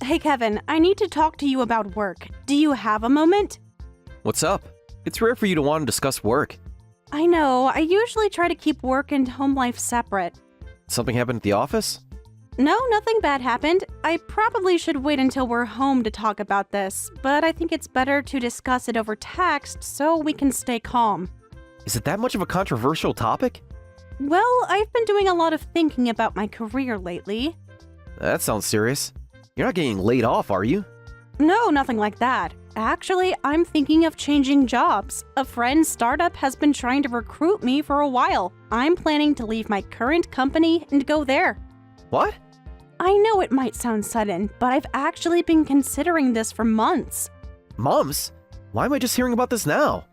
Hey Kevin, I need to talk to you about work. Do you have a moment? What's up? It's rare for you to want to discuss work. I know, I usually try to keep work and home life separate. Something happened at the office? No, nothing bad happened. I probably should wait until we're home to talk about this, but I think it's better to discuss it over text so we can stay calm. Is it that much of a controversial topic? Well, I've been doing a lot of thinking about my career lately. That sounds serious. You're not getting laid off, are you? No, nothing like that. Actually, I'm thinking of changing jobs. A friend's startup has been trying to recruit me for a while. I'm planning to leave my current company and go there. What? I know it might sound sudden, but I've actually been considering this for months. Months? Why am I just hearing about this now?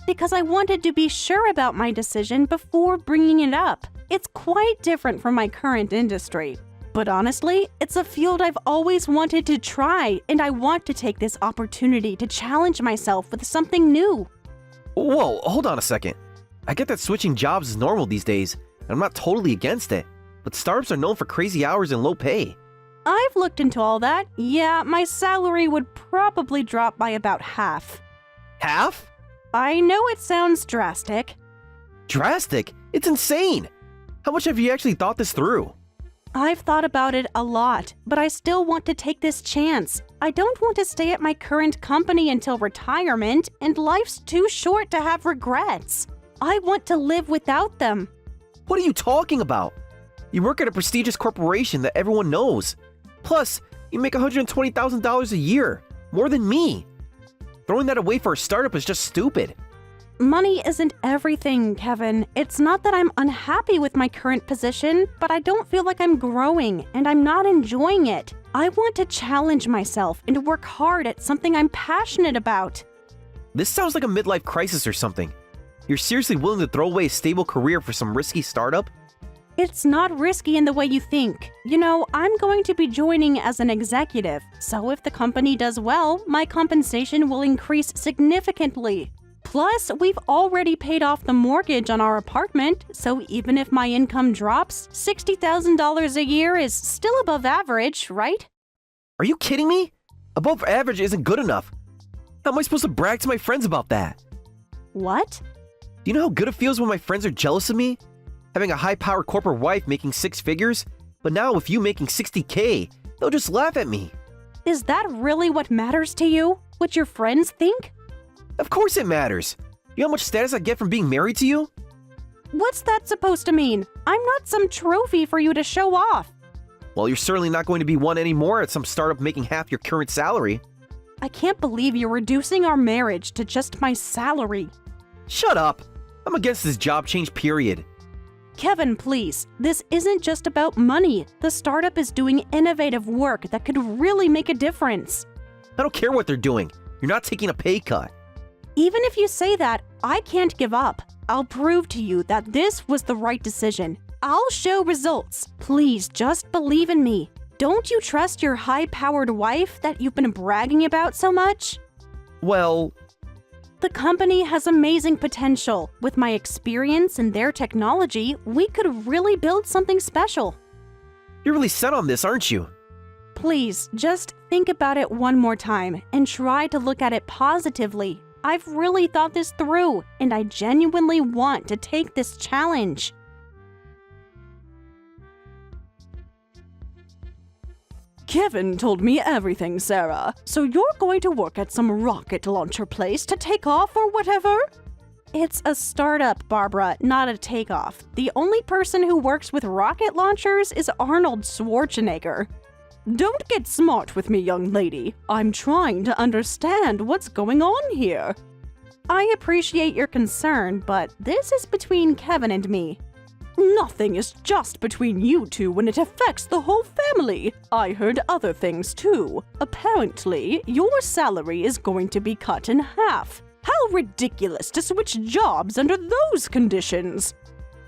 Because I wanted to be sure about my decision before bringing it up. It's quite different from my current industry. But honestly, it's a field I've always wanted to try, and I want to take this opportunity to challenge myself with something new. Whoa, hold on a second. I get that switching jobs is normal these days, and I'm not totally against it. But startups are known for crazy hours and low pay. I've looked into all that. Yeah, my salary would probably drop by about half. Half? I know it sounds drastic. Drastic? It's insane! How much have you actually thought this through? I've thought about it a lot, but I still want to take this chance. I don't want to stay at my current company until retirement, and life's too short to have regrets. I want to live without them. What are you talking about? You work at a prestigious corporation that everyone knows. Plus, you make $120,000 a year, more than me. Throwing that away for a startup is just stupid. Money isn't everything, Kevin. It's not that I'm unhappy with my current position, but I don't feel like I'm growing, and I'm not enjoying it. I want to challenge myself and work hard at something I'm passionate about. This sounds like a midlife crisis or something. You're seriously willing to throw away a stable career for some risky startup? It's not risky in the way you think. You know, I'm going to be joining as an executive, so if the company does well, my compensation will increase significantly. Plus, we've already paid off the mortgage on our apartment, so even if my income drops, $60,000 a year is still above average, right? Are you kidding me? Above average isn't good enough. How am I supposed to brag to my friends about that? What? Do you know how good it feels when my friends are jealous of me? Having a high-powered corporate wife making 6 figures, but now with you making 60K, they'll just laugh at me. Is that really what matters to you? What your friends think? Of course it matters. You know how much status I get from being married to you? What's that supposed to mean? I'm not some trophy for you to show off. Well, you're certainly not going to be one anymore at some startup making half your current salary. I can't believe you're reducing our marriage to just my salary. Shut up. I'm against this job change, period. Kevin, please. This isn't just about money. The startup is doing innovative work that could really make a difference. I don't care what they're doing. You're not taking a pay cut. Even if you say that, I can't give up. I'll prove to you that this was the right decision. I'll show results. Please just believe in me. Don't you trust your high-powered wife that you've been bragging about so much? Well, The company has amazing potential. With my experience and their technology, we could really build something special. you're really set on this, aren't you? Please, just think about it one more time and try to look at it positively. I've really thought this through, and I genuinely want to take this challenge. Kevin told me everything, Sarah. So you're going to work at some rocket launcher place to take off or whatever? It's a startup, Barbara, not a takeoff. The only person who works with rocket launchers is Arnold Schwarzenegger. Don't get smart with me, young lady. I'm trying to understand what's going on here. I appreciate your concern, but this is between Kevin and me. Nothing is just between you two when it affects the whole family. I heard other things too. Apparently, your salary is going to be cut in half. How ridiculous to switch jobs under those conditions!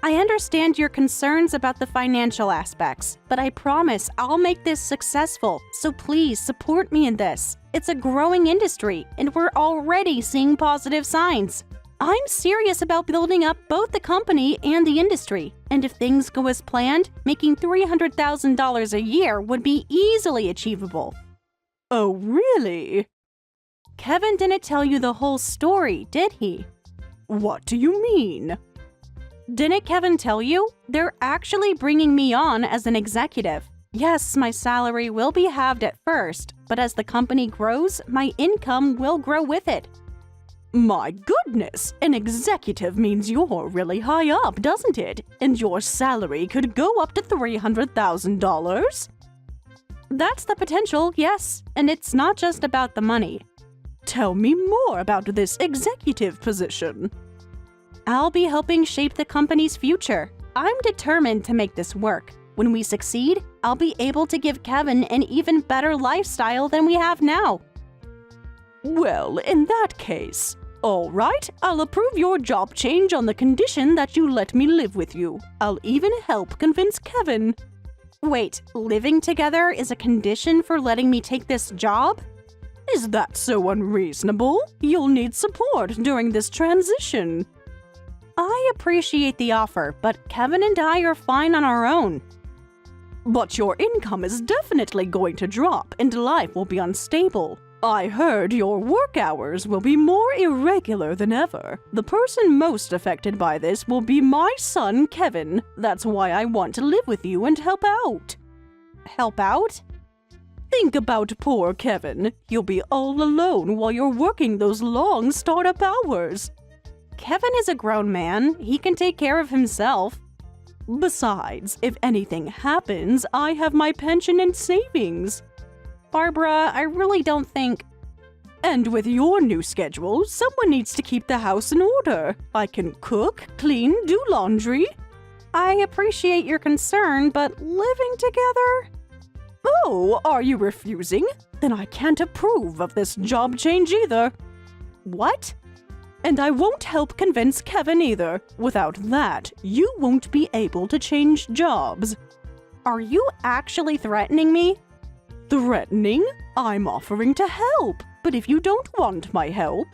I understand your concerns about the financial aspects, but I promise I'll make this successful, so please support me in this. It's a growing industry, and we're already seeing positive signs. I'm serious about building up both the company and the industry, and if things go as planned, making $300,000 a year would be easily achievable. Oh, really? Kevin didn't tell you the whole story, did he? What do you mean? Didn't Kevin tell you? They're actually bringing me on as an executive. Yes, my salary will be halved at first, but as the company grows, my income will grow with it. My goodness, an executive means you're really high up, doesn't it? And your salary could go up to $300,000? That's the potential, yes, and it's not just about the money. Tell me more about this executive position. I'll be helping shape the company's future. I'm determined to make this work. When we succeed, I'll be able to give Kevin an even better lifestyle than we have now. Well, in that case, all right, I'll approve your job change on the condition that you let me live with you. I'll even help convince Kevin. Wait, living together is a condition for letting me take this job? Is that so unreasonable? You'll need support during this transition. I appreciate the offer, but Kevin and I are fine on our own. But your income is definitely going to drop and life will be unstable. I heard your work hours will be more irregular than ever. The person most affected by this will be my son, Kevin. That's why I want to live with you and help out. Help out? Think about poor Kevin. You'll be all alone while you're working those long startup hours. Kevin is a grown man. He can take care of himself. Besides, if anything happens, I have my pension and savings. Barbara, I really don't think... And with your new schedule, someone needs to keep the house in order. I can cook, clean, do laundry. I appreciate your concern, but living together? Oh, are you refusing? Then I can't approve of this job change either. What? And I won't help convince Kevin either. Without that, you won't be able to change jobs. Are you actually threatening me? Threatening? I'm offering to help. But if you don't want my help...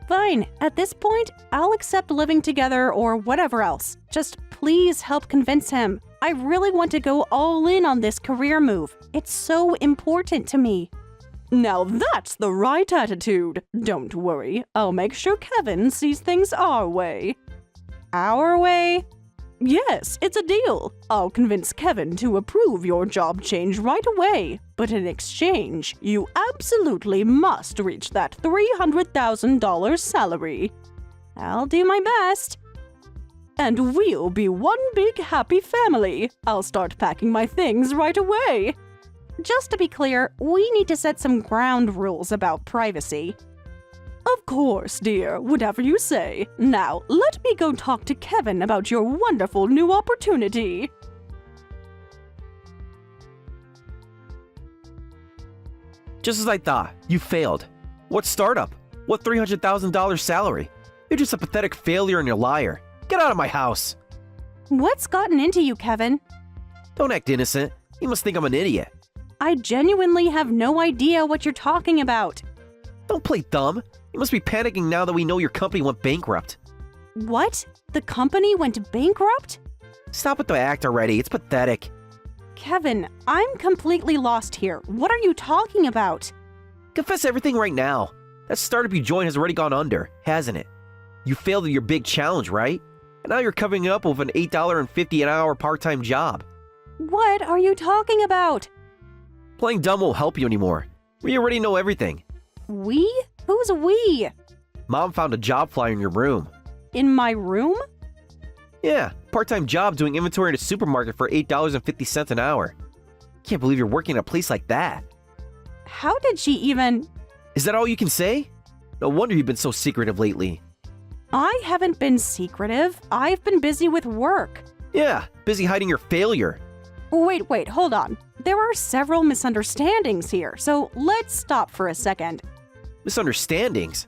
Fine. At this point, I'll accept living together or whatever else. Just please help convince him. I really want to go all in on this career move. It's so important to me. Now that's the right attitude. Don't worry, I'll make sure Kevin sees things our way. Our way? Yes, it's a deal. I'll convince Kevin to approve your job change right away. But in exchange, you absolutely must reach that $300,000 salary. I'll do my best. And we'll be one big happy family. I'll start packing my things right away. Just to be clear, we need to set some ground rules about privacy. Of course, dear, whatever you say. Now, let me go talk to Kevin about your wonderful new opportunity. Just as I thought, you failed. What startup? What $300,000 salary? You're just a pathetic failure and a liar. Get out of my house. What's gotten into you, Kevin? Don't act innocent. You must think I'm an idiot. I genuinely have no idea what you're talking about. Don't play dumb. You must be panicking now that we know your company went bankrupt. What? The company went bankrupt? Stop with the act already. It's pathetic. Kevin, I'm completely lost here. What are you talking about? Confess everything right now. That startup you joined has already gone under, hasn't it? You failed at your big challenge, right? And now you're covering it up with an $8.50 an hour part-time job. What are you talking about? Playing dumb won't help you anymore. We already know everything. We? Who's we? Mom found a job flyer in your room. In my room? Yeah, part-time job doing inventory in a supermarket for $8.50 an hour. Can't believe you're working at a place like that. How did she even... Is that all you can say? No wonder you've been so secretive lately. I haven't been secretive. I've been busy with work. Yeah, busy hiding your failure. Wait, hold on. There are several misunderstandings here, so let's stop for a second. Misunderstandings?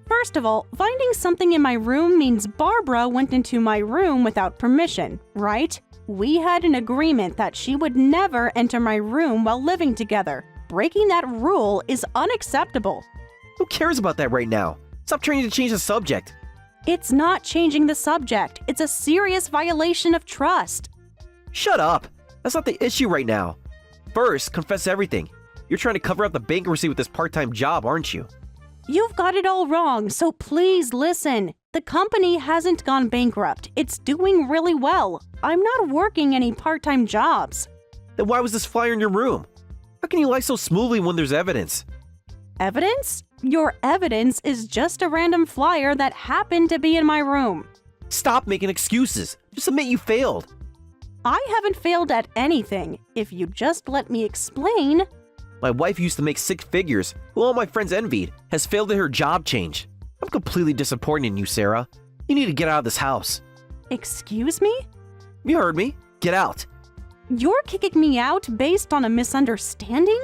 First of all, finding something in my room means Barbara went into my room without permission, right? We had an agreement that she would never enter my room while living together. Breaking that rule is unacceptable. Who cares about that right now? Stop trying to change the subject. It's not changing the subject. It's a serious violation of trust. Shut up! That's not the issue right now. First, confess everything. You're trying to cover up the bankruptcy with this part-time job, aren't you? You've got it all wrong, so please listen. The company hasn't gone bankrupt. It's doing really well. I'm not working any part-time jobs. Then why was this flyer in your room? How can you lie so smoothly when there's evidence? Evidence? Your evidence is just a random flyer that happened to be in my room. Stop making excuses. Just admit you failed. I haven't failed at anything. If you just let me explain. My wife used to make six figures, who all my friends envied, has failed at her job change. I'm completely disappointed in you, Sarah. You need to get out of this house. Excuse me? You heard me. Get out. You're kicking me out based on a misunderstanding?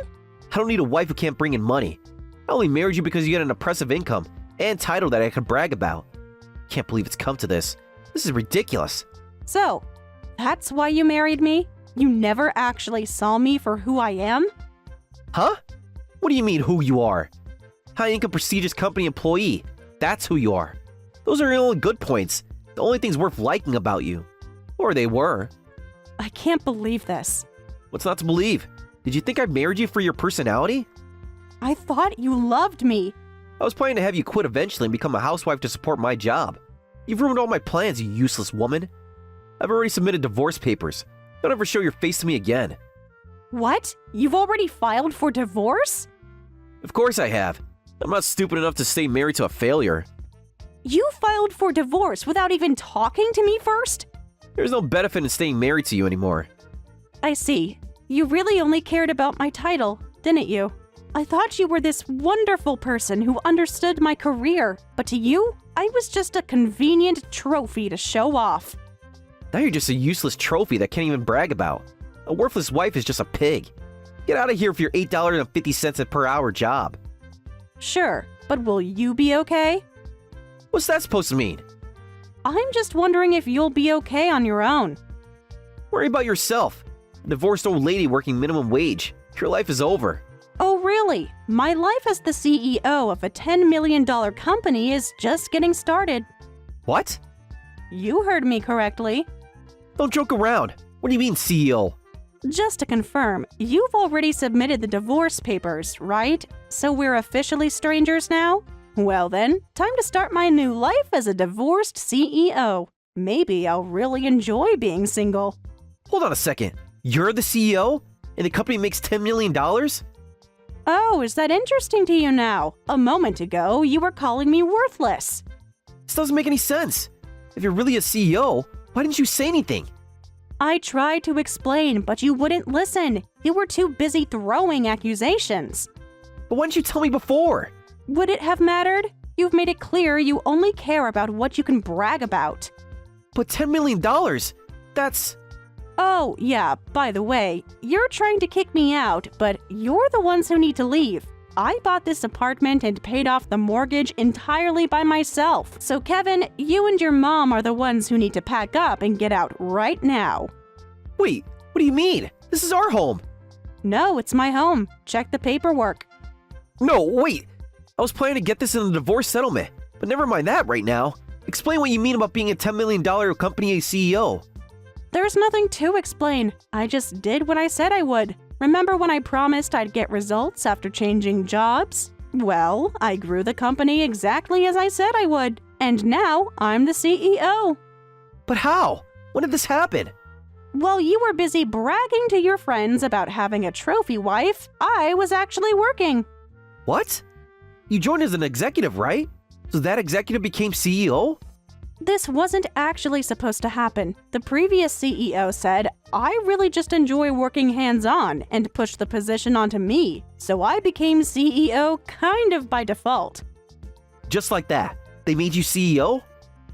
I don't need a wife who can't bring in money. I only married you because you get an impressive income and title that I could brag about. Can't believe it's come to this. This is ridiculous. So, that's why you married me? You never actually saw me for who I am? Huh? What do you mean who you are? High-income prestigious company employee. That's who you are. Those are your only good points. The only things worth liking about you. Or they were. I can't believe this. What's not to believe? Did you think I married you for your personality? I thought you loved me. I was planning to have you quit eventually and become a housewife to support my job. You've ruined all my plans, you useless woman. I've already submitted divorce papers. Don't ever show your face to me again. What? You've already filed for divorce? Of course I have. I'm not stupid enough to stay married to a failure. You filed for divorce without even talking to me first? There's no benefit in staying married to you anymore. I see. You really only cared about my title, didn't you? I thought you were this wonderful person who understood my career, but to you, I was just a convenient trophy to show off. Now you're just a useless trophy that can't even brag about. A worthless wife is just a pig. Get out of here for your $8.50 per hour job. Sure, but will you be okay? What's that supposed to mean? I'm just wondering if you'll be okay on your own. Worry about yourself. A divorced old lady working minimum wage. Your life is over. Oh, really? My life as the CEO of a $10 million company is just getting started. What? You heard me correctly. Don't joke around. What do you mean, CEO? Just to confirm, you've already submitted the divorce papers, right? So we're officially strangers now? Well then, time to start my new life as a divorced CEO. Maybe I'll really enjoy being single. Hold on a second. You're the CEO? And the company makes $10 million? Oh, is that interesting to you now? A moment ago, you were calling me worthless. This doesn't make any sense. If you're really a CEO, why didn't you say anything? I tried to explain, but you wouldn't listen. You were too busy throwing accusations. But why didn't you tell me before? Would it have mattered? You've made it clear you only care about what you can brag about. But $10 million? That's... Oh, yeah, by the way, you're trying to kick me out, but you're the ones who need to leave. I bought this apartment and paid off the mortgage entirely by myself. So Kevin, you and your mom are the ones who need to pack up and get out right now. Wait, what do you mean? This is our home. No, it's my home. Check the paperwork. No, wait. I was planning to get this in a divorce settlement, but never mind that right now. Explain what you mean about being a $10 million company CEO. There's nothing to explain. I just did what I said I would. Remember when I promised I'd get results after changing jobs? Well, I grew the company exactly as I said I would. And now I'm the CEO. But how? When did this happen? While you were busy bragging to your friends about having a trophy wife, I was actually working. What? You joined as an executive, right? So that executive became CEO? This wasn't actually supposed to happen. The previous CEO said, I really just enjoy working hands-on and pushed the position onto me, so I became CEO kind of by default. Just like that. They made you CEO?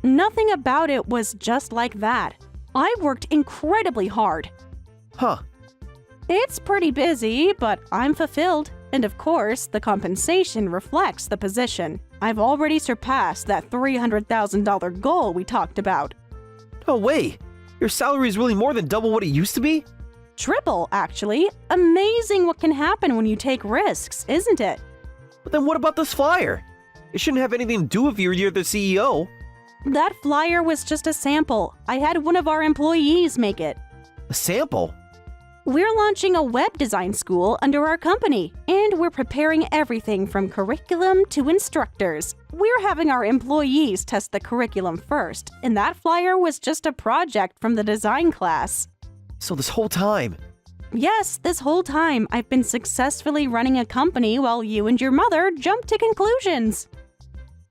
Nothing about it was just like that. I worked incredibly hard. Huh. It's pretty busy, but I'm fulfilled. And of course, the compensation reflects the position. I've already surpassed that $300,000 goal we talked about. No way. Your salary is really more than double what it used to be? Triple, actually. Amazing what can happen when you take risks, isn't it? But then what about this flyer? It shouldn't have anything to do with you're the CEO. That flyer was just a sample. I had one of our employees make it. A sample? We're launching a web design school under our company, and we're preparing everything from curriculum to instructors. We're having our employees test the curriculum first, and that flyer was just a project from the design class. So this whole time, Yes, this whole time I've been successfully running a company while you and your mother jumped to conclusions.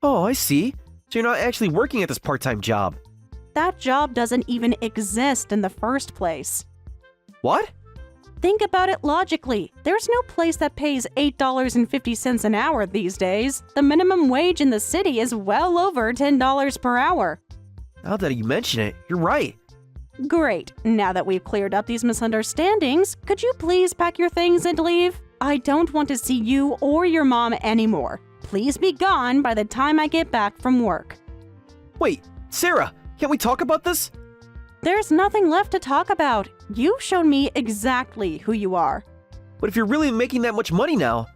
oh, I see. So you're not actually working at this part-time job. That job doesn't even exist in the first place. What? Think about it logically. There's no place that pays $8.50 an hour these days. The minimum wage in the city is well over $10 per hour. Now that you mention it, you're right. Great. Now that we've cleared up these misunderstandings, could you please pack your things and leave? I don't want to see you or your mom anymore. Please be gone by the time I get back from work. Wait, Sarah, can't we talk about this? There's nothing left to talk about. You've shown me exactly who you are. But if you're really making that much money now,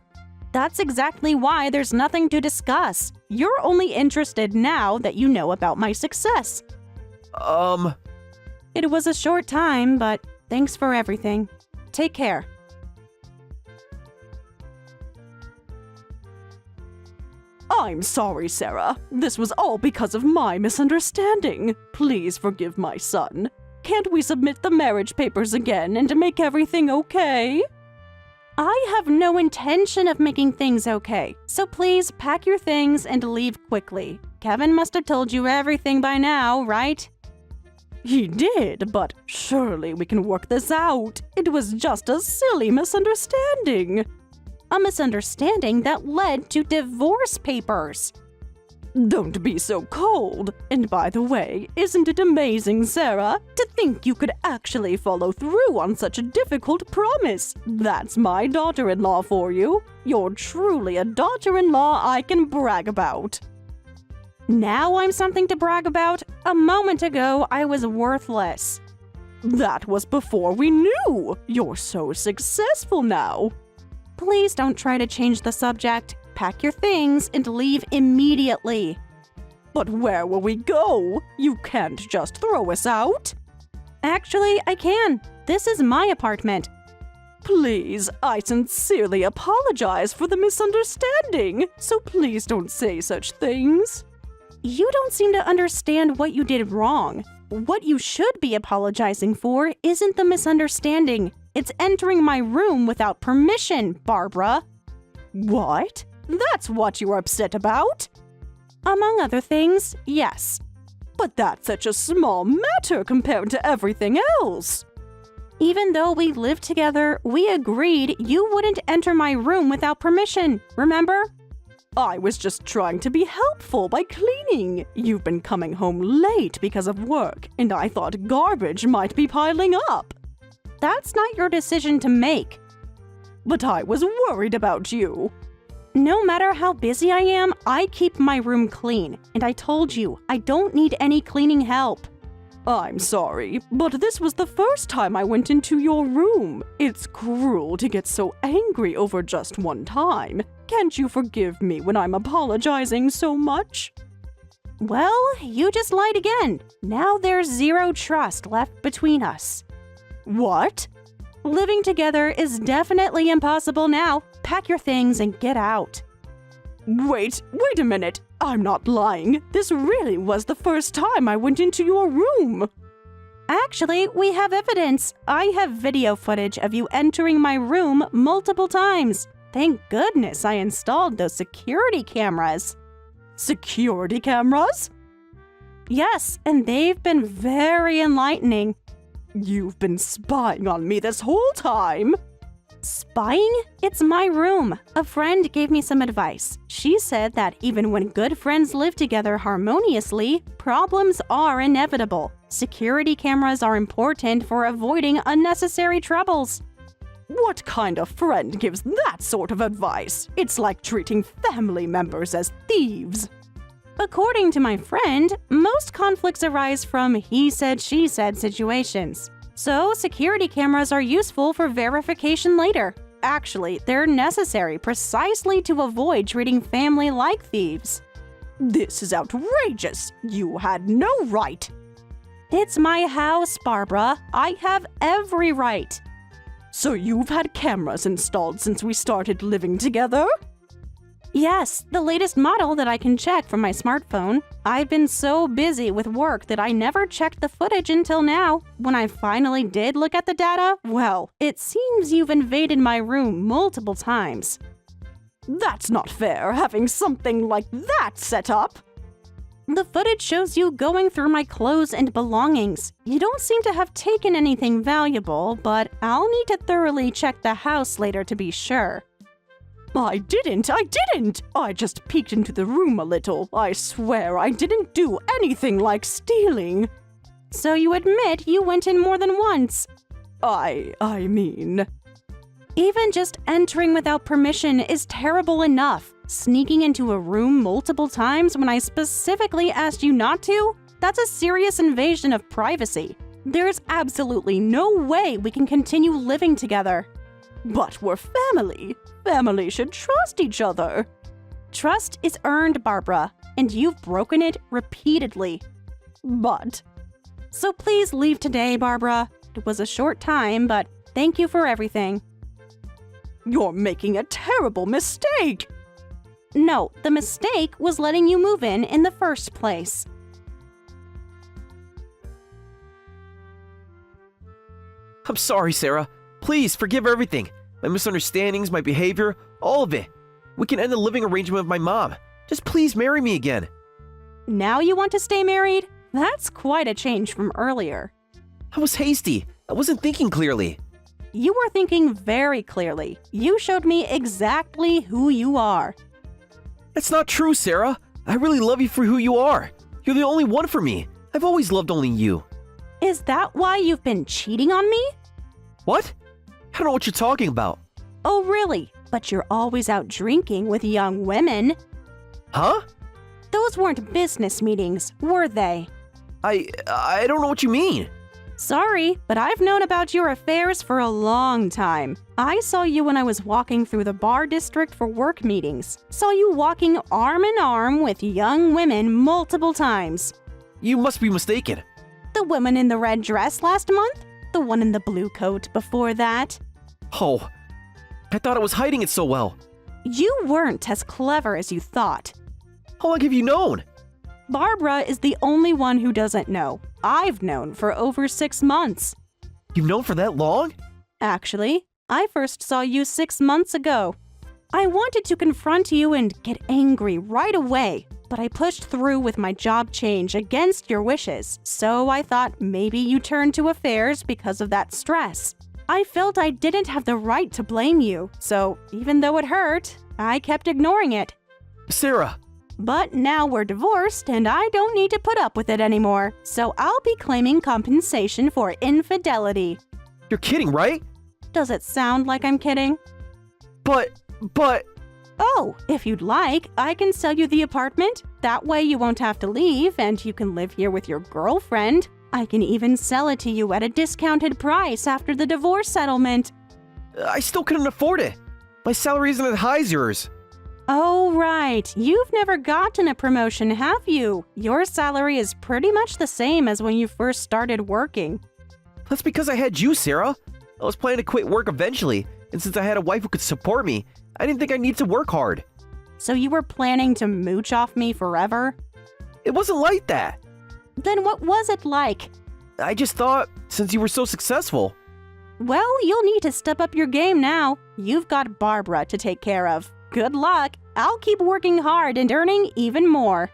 That's exactly why there's nothing to discuss. You're only interested now that you know about my success. It was a short time, but thanks for everything. Take care. I'm sorry, Sarah. This was all because of my misunderstanding. Please forgive my son. Can't we submit the marriage papers again and make everything okay? I have no intention of making things okay, so please pack your things and leave quickly. Kevin must have told you everything by now, right? He did, but surely we can work this out. It was just a silly misunderstanding. A misunderstanding that led to divorce papers. Don't be so cold. And by the way, isn't it amazing, Sarah, to think you could actually follow through on such a difficult promise? That's my daughter-in-law for you. You're truly a daughter-in-law I can brag about. Now I'm something to brag about? A moment ago, I was worthless. That was before we knew. You're so successful now. Please don't try to change the subject. Pack your things and leave immediately. But where will we go? You can't just throw us out. Actually, I can. This is my apartment. Please, I sincerely apologize for the misunderstanding, so please don't say such things. You don't seem to understand what you did wrong. What you should be apologizing for isn't the misunderstanding. It's entering my room without permission, Barbara. What? That's what you're upset about? Among other things, yes. But that's such a small matter compared to everything else. Even though we lived together, we agreed you wouldn't enter my room without permission, remember? I was just trying to be helpful by cleaning. You've been coming home late because of work, and I thought garbage might be piling up. That's not your decision to make. But I was worried about you. No matter how busy I am, I keep my room clean. And I told you, I don't need any cleaning help. I'm sorry, but this was the first time I went into your room. It's cruel to get so angry over just one time. Can't you forgive me when I'm apologizing so much? Well, you just lied again. Now there's zero trust left between us. What? Living together is definitely impossible now. Pack your things and get out. Wait a minute. I'm not lying. This really was the first time I went into your room. Actually, we have evidence. I have video footage of you entering my room multiple times. Thank goodness I installed those security cameras. Security cameras? Yes, and they've been very enlightening. You've been spying on me this whole time. Spying? It's my room. A friend gave me some advice. She said that even when good friends live together harmoniously, problems are inevitable. Security cameras are important for avoiding unnecessary troubles. What kind of friend gives that sort of advice? It's like treating family members as thieves. According to my friend, most conflicts arise from he said, she said situations. So, security cameras are useful for verification later. Actually, they're necessary precisely to avoid treating family like thieves. This is outrageous. You had no right. It's my house, Barbara. I have every right. So you've had cameras installed since we started living together? Yes, the latest model that I can check from my smartphone. I've been so busy with work that I never checked the footage until now. When I finally did look at the data, well, it seems you've invaded my room multiple times. That's not fair, having something like that set up. The footage shows you going through my clothes and belongings. You don't seem to have taken anything valuable, but I'll need to thoroughly check the house later to be sure. I didn't! I just peeked into the room a little. I swear I didn't do anything like stealing. So you admit you went in more than once? I mean... Even just entering without permission is terrible enough. Sneaking into a room multiple times when I specifically asked you not to? That's a serious invasion of privacy. There's absolutely no way we can continue living together. But we're family. Family should trust each other. Trust is earned, Barbara, and you've broken it repeatedly. But... So please leave today, Barbara. It was a short time, but thank you for everything. You're making a terrible mistake! No, the mistake was letting you move in the first place. I'm sorry, Sarah. Please forgive everything. My misunderstandings, my behavior, all of it. We can end the living arrangement with my mom. Just please marry me again. Now you want to stay married? That's quite a change from earlier. I was hasty. I wasn't thinking clearly. You were thinking very clearly. You showed me exactly who you are. That's not true, Sarah. I really love you for who you are. You're the only one for me. I've always loved only you. Is that why you've been cheating on me? What? I don't know what you're talking about. Oh, really? But you're always out drinking with young women. Huh? Those weren't business meetings, were they? I don't know what you mean. Sorry, but I've known about your affairs for a long time. I saw you when I was walking through the bar district for work meetings. Saw you walking arm in arm with young women multiple times. You must be mistaken. The woman in the red dress last month? The one in the blue coat before that? Oh, I thought I was hiding it so well. You weren't as clever as you thought. How long have you known? Barbara is the only one who doesn't know. I've known for over 6 months. You've known for that long? Actually, I first saw you 6 months ago. I wanted to confront you and get angry right away, but I pushed through with my job change against your wishes, so I thought maybe you turned to affairs because of that stress. I felt I didn't have the right to blame you, so even though it hurt, I kept ignoring it. Sarah! But now we're divorced and I don't need to put up with it anymore, so I'll be claiming compensation for infidelity. You're kidding, right? Does it sound like I'm kidding? But... Oh, if you'd like, I can sell you the apartment. That way you won't have to leave and you can live here with your girlfriend. I can even sell it to you at a discounted price after the divorce settlement. I still couldn't afford it. My salary isn't as high as yours. Oh, right. You've never gotten a promotion, have you? Your salary is pretty much the same as when you first started working. That's because I had you, Sarah. I was planning to quit work eventually, and since I had a wife who could support me, I didn't think I needed to work hard. So you were planning to mooch off me forever? It wasn't like that. Then what was it like? I just thought, since you were so successful... Well, you'll need to step up your game now. You've got Barbara to take care of. Good luck. I'll keep working hard and earning even more.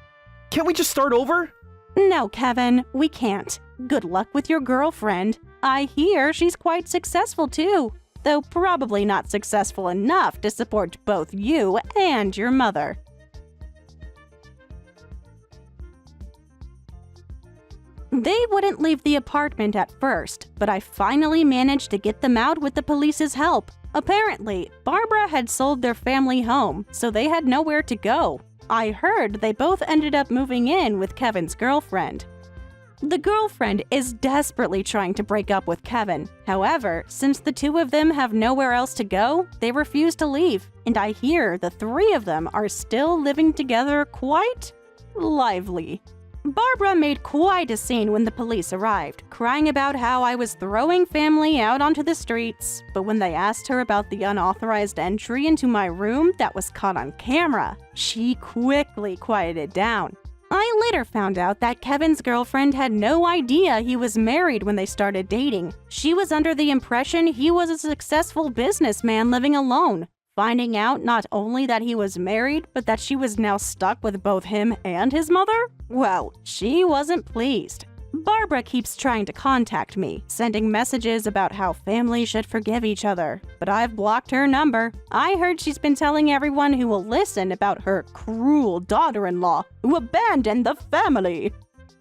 Can't we just start over? No, Kevin, we can't. Good luck with your girlfriend. I hear she's quite successful too, though probably not successful enough to support both you and your mother. They wouldn't leave the apartment at first, but I finally managed to get them out with the police's help. Apparently, Barbara had sold their family home, so they had nowhere to go. I heard they both ended up moving in with Kevin's girlfriend. The girlfriend is desperately trying to break up with Kevin. However, since the two of them have nowhere else to go, they refuse to leave, and I hear the three of them are still living together quite lively. Barbara made quite a scene when the police arrived, crying about how I was throwing family out onto the streets. But when they asked her about the unauthorized entry into my room that was caught on camera, she quickly quieted down. I later found out that Kevin's girlfriend had no idea he was married when they started dating. She was under the impression he was a successful businessman living alone. Finding out not only that he was married, but that she was now stuck with both him and his mother? Well, she wasn't pleased. Barbara keeps trying to contact me, sending messages about how families should forgive each other, but I've blocked her number. I heard she's been telling everyone who will listen about her cruel daughter-in-law who abandoned the family.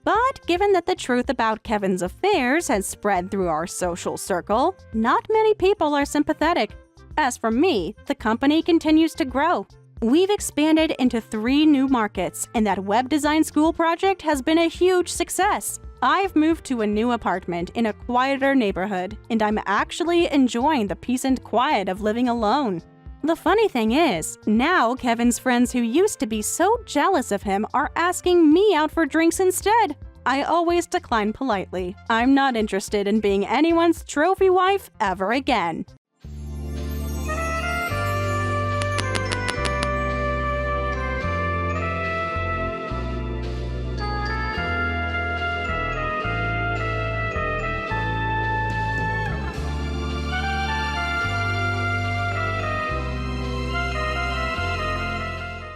But given that the truth about Kevin's affairs has spread through our social circle, not many people are sympathetic. As for me, the company continues to grow. We've expanded into 3 new markets, and that web design school project has been a huge success. I've moved to a new apartment in a quieter neighborhood, and I'm actually enjoying the peace and quiet of living alone. The funny thing is, now Kevin's friends who used to be so jealous of him are asking me out for drinks instead. I always decline politely. I'm not interested in being anyone's trophy wife ever again.